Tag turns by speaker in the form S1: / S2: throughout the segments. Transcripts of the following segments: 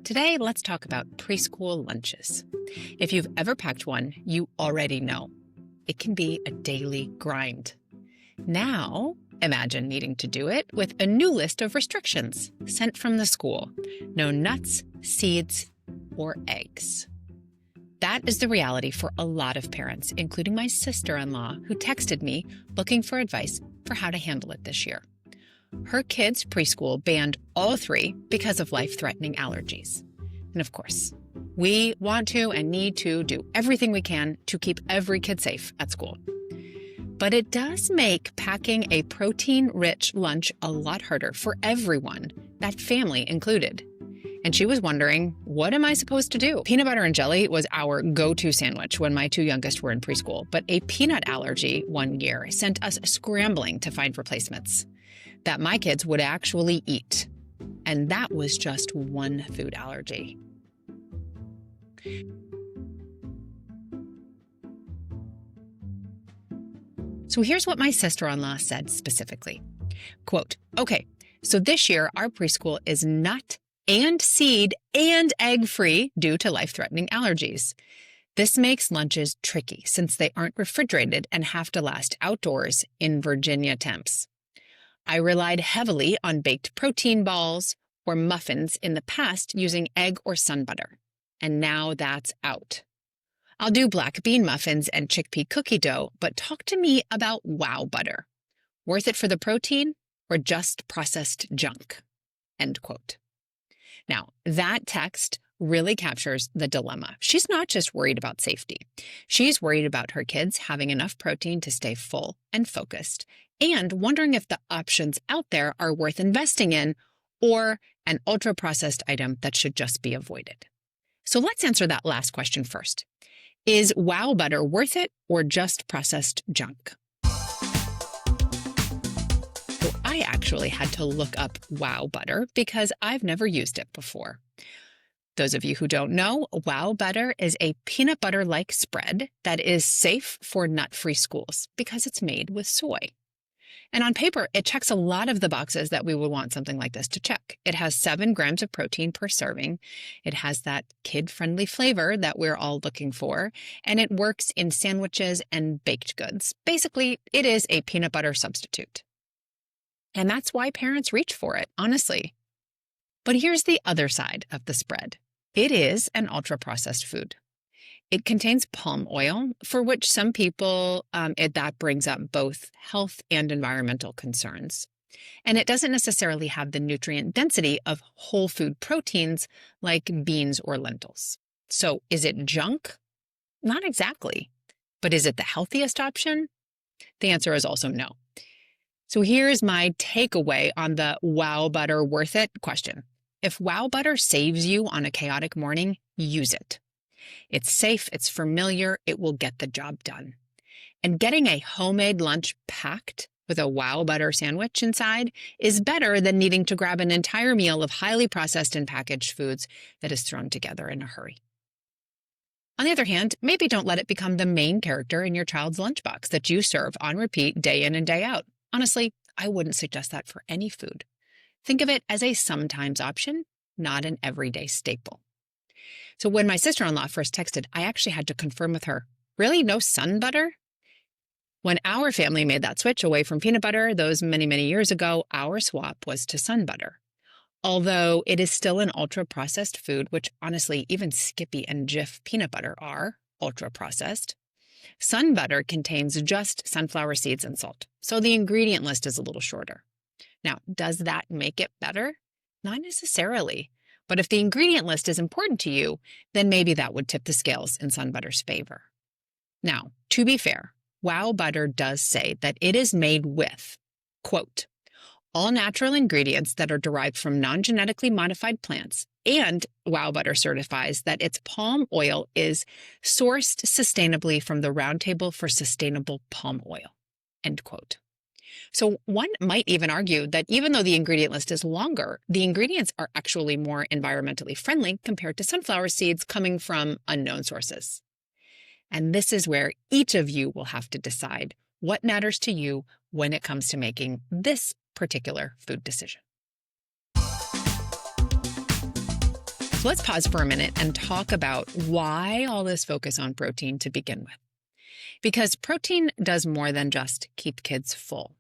S1: Today, let's talk about preschool lunches. If you've ever packed one, you already know. It can be a daily grind. Now, imagine needing to do it with a new list of restrictions sent from the school. No nuts, seeds, or eggs. That is the reality for a lot of parents, including my sister-in-law, who texted me looking for advice for how to handle it this year. Her kids' preschool banned all three because of life-threatening allergies. And of course, we want to and need to do everything we can to keep every kid safe at school. But it does make packing a protein-rich lunch a lot harder for everyone, that family included. And she was wondering, what am I supposed to do? Peanut butter and jelly was our go-to sandwich when my two youngest were in preschool, but a peanut allergy one year sent us scrambling to find replacements that my kids would actually eat. And that was just one food allergy. So here's what my sister-in-law said specifically. Quote, okay, so this year our preschool is nut and seed and egg-free due to life-threatening allergies. This makes lunches tricky since they aren't refrigerated and have to last outdoors in Virginia temps. I relied heavily on baked protein balls or muffins in the past using egg or sun butter, and now that's out. I'll do black bean muffins and chickpea cookie dough, but talk to me about wow butter. Worth it for the protein or just processed junk? End quote. Now, that text really captures the dilemma. She's not just worried about safety. She's worried about her kids having enough protein to stay full and focused, and wondering if the options out there are worth investing in or an ultra-processed item that should just be avoided. So let's answer that last question first. Is wow butter worth it or just processed junk? So I actually had to look up wow butter because I've never used it before. Those of you who don't know, wow butter is a peanut butter-like spread that is safe for nut-free schools because it's made with soy. And on paper, it checks a lot of the boxes that we would want something like this to check. It has 7 grams of protein per serving. It has that kid-friendly flavor that we're all looking for. And it works in sandwiches and baked goods. Basically, it is a peanut butter substitute. And that's why parents reach for it, honestly. But here's the other side of the spread. It is an ultra-processed food. It contains palm oil, for which some people, that brings up both health and environmental concerns. And it doesn't necessarily have the nutrient density of whole food proteins like beans or lentils. So is it junk? Not exactly. But is it the healthiest option? The answer is also no. So here's my takeaway on the wow butter worth it question. If wow butter saves you on a chaotic morning, use it. It's safe, it's familiar, it will get the job done. And getting a homemade lunch packed with a wow butter sandwich inside is better than needing to grab an entire meal of highly processed and packaged foods that is thrown together in a hurry. On the other hand, maybe don't let it become the main character in your child's lunchbox that you serve on repeat day in and day out. Honestly, I wouldn't suggest that for any food. Think of it as a sometimes option, not an everyday staple. So when my sister-in-law first texted, I actually had to confirm with her, really, no sun butter? When our family made that switch away from peanut butter those many, many years ago, our swap was to sun butter. Although it is still an ultra-processed food, which honestly, even Skippy and Jif peanut butter are ultra-processed, sun butter contains just sunflower seeds and salt. So the ingredient list is a little shorter. Now, does that make it better? Not necessarily. But if the ingredient list is important to you, then maybe that would tip the scales in sun butter's favor. Now, to be fair, wow butter does say that it is made with, quote, all natural ingredients that are derived from non-genetically modified plants, and wow butter certifies that its palm oil is sourced sustainably from the Roundtable for Sustainable Palm Oil, end quote. So one might even argue that even though the ingredient list is longer, the ingredients are actually more environmentally friendly compared to sunflower seeds coming from unknown sources. And this is where each of you will have to decide what matters to you when it comes to making this particular food decision. So let's pause for a minute and talk about why all this focus on protein to begin with. Because protein does more than just keep kids full.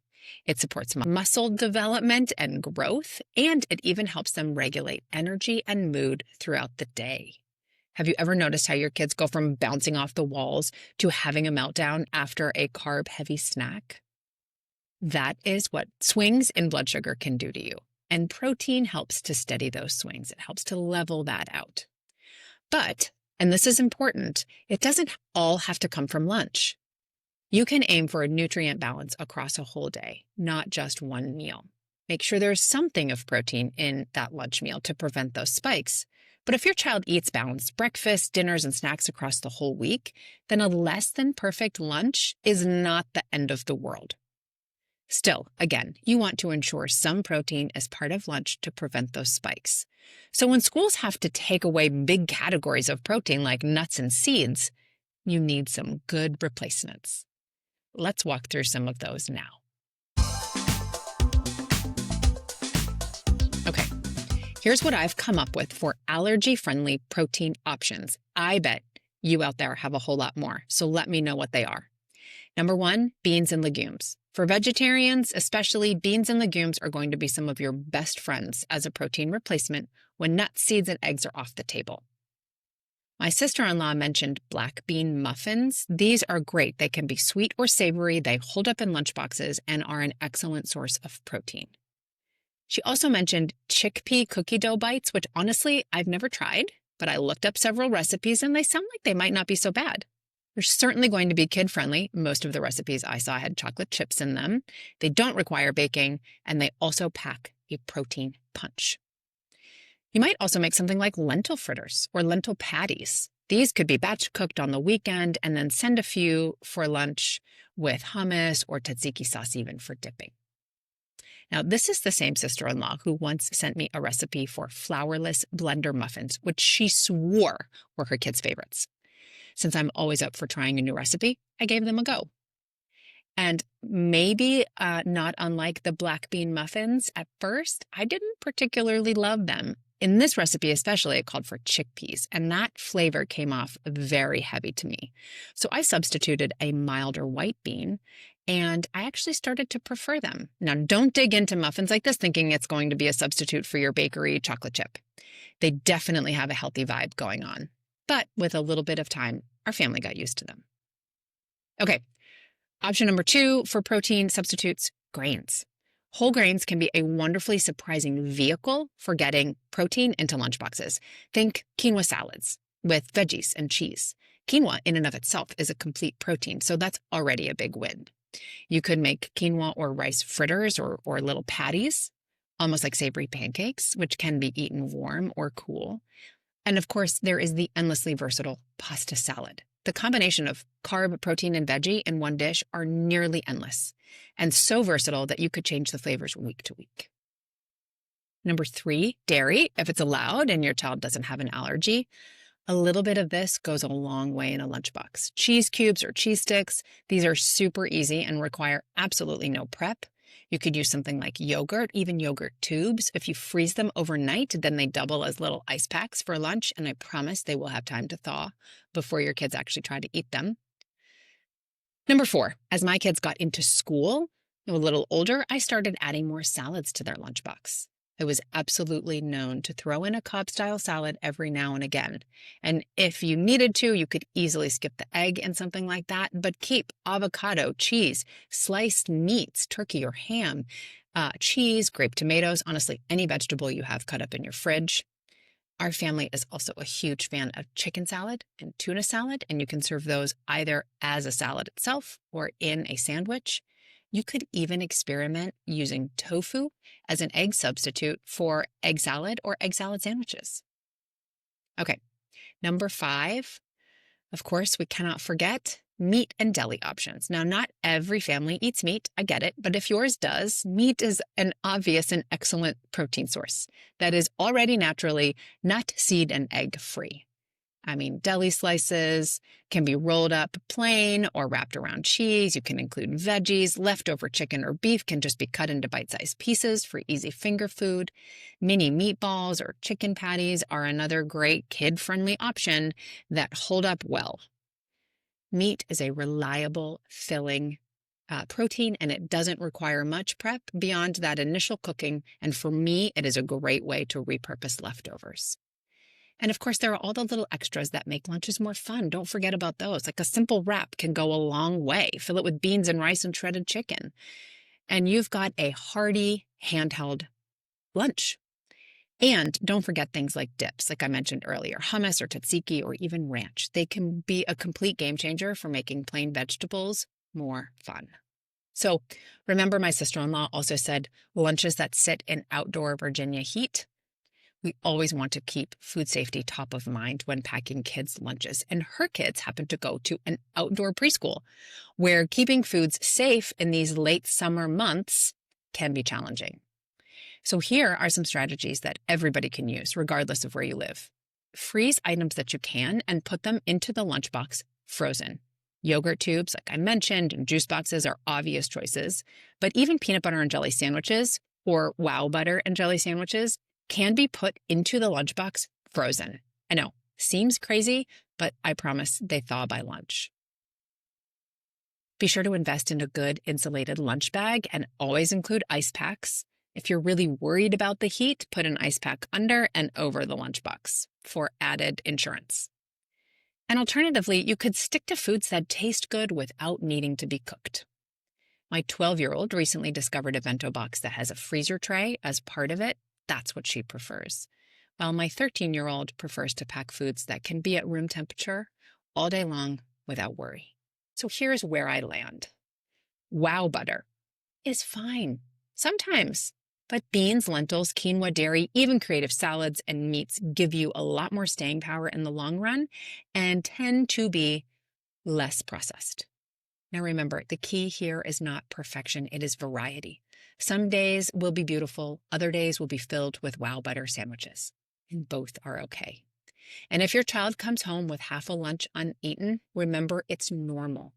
S1: It supports muscle development and growth, and it even helps them regulate energy and mood throughout the day. Have you ever noticed how your kids go from bouncing off the walls to having a meltdown after a carb-heavy snack? That is what swings in blood sugar can do to you. And protein helps to steady those swings. It helps to level that out. But, and this is important, it doesn't all have to come from lunch. You can aim for a nutrient balance across a whole day, not just one meal. Make sure there's something of protein in that lunch meal to prevent those spikes. But if your child eats balanced breakfasts, dinners, and snacks across the whole week, then a less than perfect lunch is not the end of the world. Still, again, you want to ensure some protein as part of lunch to prevent those spikes. So when schools have to take away big categories of protein like nuts and seeds, you need some good replacements. Let's walk through some of those now. Okay, here's what I've come up with for allergy-friendly protein options. I bet you out there have a whole lot more, so let me know what they are. Number 1, beans and legumes. For vegetarians, especially, beans and legumes are going to be some of your best friends as a protein replacement when nuts, seeds, and eggs are off the table. My sister-in-law mentioned black bean muffins. These are great. They can be sweet or savory. They hold up in lunchboxes and are an excellent source of protein. She also mentioned chickpea cookie dough bites, which honestly, I've never tried, but I looked up several recipes and they sound like they might not be so bad. They're certainly going to be kid-friendly. Most of the recipes I saw had chocolate chips in them. They don't require baking, and they also pack a protein punch. You might also make something like lentil fritters or lentil patties. These could be batch cooked on the weekend and then send a few for lunch with hummus or tzatziki sauce even for dipping. Now, this is the same sister-in-law who once sent me a recipe for flourless blender muffins, which she swore were her kids' favorites. Since I'm always up for trying a new recipe, I gave them a go. And maybe not unlike the black bean muffins, at first, I didn't particularly love them. In this recipe especially, it called for chickpeas, and that flavor came off very heavy to me. So I substituted a milder white bean, and I actually started to prefer them. Now, don't dig into muffins like this thinking it's going to be a substitute for your bakery chocolate chip. They definitely have a healthy vibe going on. But with a little bit of time, our family got used to them. Okay, option number 2 for protein substitutes, grains. Whole grains can be a wonderfully surprising vehicle for getting protein into lunchboxes. Think quinoa salads with veggies and cheese. Quinoa in and of itself is a complete protein, so that's already a big win. You could make quinoa or rice fritters or little patties, almost like savory pancakes, which can be eaten warm or cool. And of course, there is the endlessly versatile pasta salad. The combination of carb, protein, and veggie in one dish are nearly endless and so versatile that you could change the flavors week to week. Number 3, dairy, if it's allowed and your child doesn't have an allergy. A little bit of this goes a long way in a lunchbox. Cheese cubes or cheese sticks, these are super easy and require absolutely no prep. You could use something like yogurt, even yogurt tubes. If you freeze them overnight, then they double as little ice packs for lunch, and I promise they will have time to thaw before your kids actually try to eat them. Number 4, as my kids got into school, a little older, I started adding more salads to their lunchbox. I was absolutely known to throw in a Cobb-style salad every now and again. And if you needed to, you could easily skip the egg and something like that, but keep avocado, cheese, sliced meats, turkey or ham, cheese, grape tomatoes, honestly, any vegetable you have cut up in your fridge. Our family is also a huge fan of chicken salad and tuna salad, and you can serve those either as a salad itself or in a sandwich. You could even experiment using tofu as an egg substitute for egg salad or egg salad sandwiches. Okay, number 5, of course, we cannot forget meat and deli options. Now, not every family eats meat, I get it, but if yours does, meat is an obvious and excellent protein source that is already naturally nut, seed, and egg free. I mean, deli slices can be rolled up plain or wrapped around cheese. You can include veggies. Leftover chicken or beef can just be cut into bite-sized pieces for easy finger food. Mini meatballs or chicken patties are another great kid-friendly option that hold up well. Meat is a reliable, filling protein, and it doesn't require much prep beyond that initial cooking. And for me, it is a great way to repurpose leftovers. And of course, there are all the little extras that make lunches more fun. Don't forget about those. Like a simple wrap can go a long way. Fill it with beans and rice and shredded chicken. And you've got a hearty, handheld lunch. And don't forget things like dips, like I mentioned earlier, hummus or tzatziki or even ranch. They can be a complete game changer for making plain vegetables more fun. So remember, my sister-in-law also said lunches that sit in outdoor Virginia heat. We always want to keep food safety top of mind when packing kids' lunches. And her kids happen to go to an outdoor preschool where keeping foods safe in these late summer months can be challenging. So here are some strategies that everybody can use, regardless of where you live. Freeze items that you can and put them into the lunchbox frozen. Yogurt tubes, like I mentioned, and juice boxes are obvious choices. But even peanut butter and jelly sandwiches or wow butter and jelly sandwiches can be put into the lunchbox frozen. I know, seems crazy, but I promise they thaw by lunch. Be sure to invest in a good insulated lunch bag and always include ice packs. If you're really worried about the heat, put an ice pack under and over the lunchbox for added insurance. And alternatively, you could stick to foods that taste good without needing to be cooked. My 12-year-old recently discovered a bento box that has a freezer tray as part of it. That's what she prefers. While my 13-year-old prefers to pack foods that can be at room temperature all day long without worry. So here's where I land. Wow butter is fine sometimes, but beans, lentils, quinoa, dairy, even creative salads and meats give you a lot more staying power in the long run and tend to be less processed. Now remember, the key here is not perfection, it is variety. Some days will be beautiful, other days will be filled with wow butter sandwiches, and both are okay. And if your child comes home with half a lunch uneaten, remember it's normal.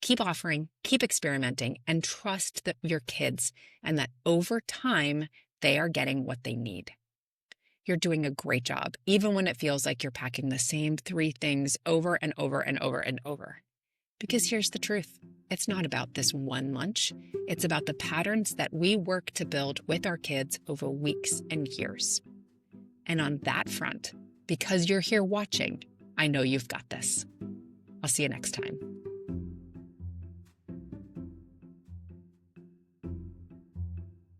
S1: Keep offering, keep experimenting, and trust your kids and that over time, they are getting what they need. You're doing a great job, even when it feels like you're packing the same 3 things over and over and over and over. Because here's the truth. It's not about this one lunch. It's about the patterns that we work to build with our kids over weeks and years. And on that front, because you're here watching, I know you've got this. I'll see you next time.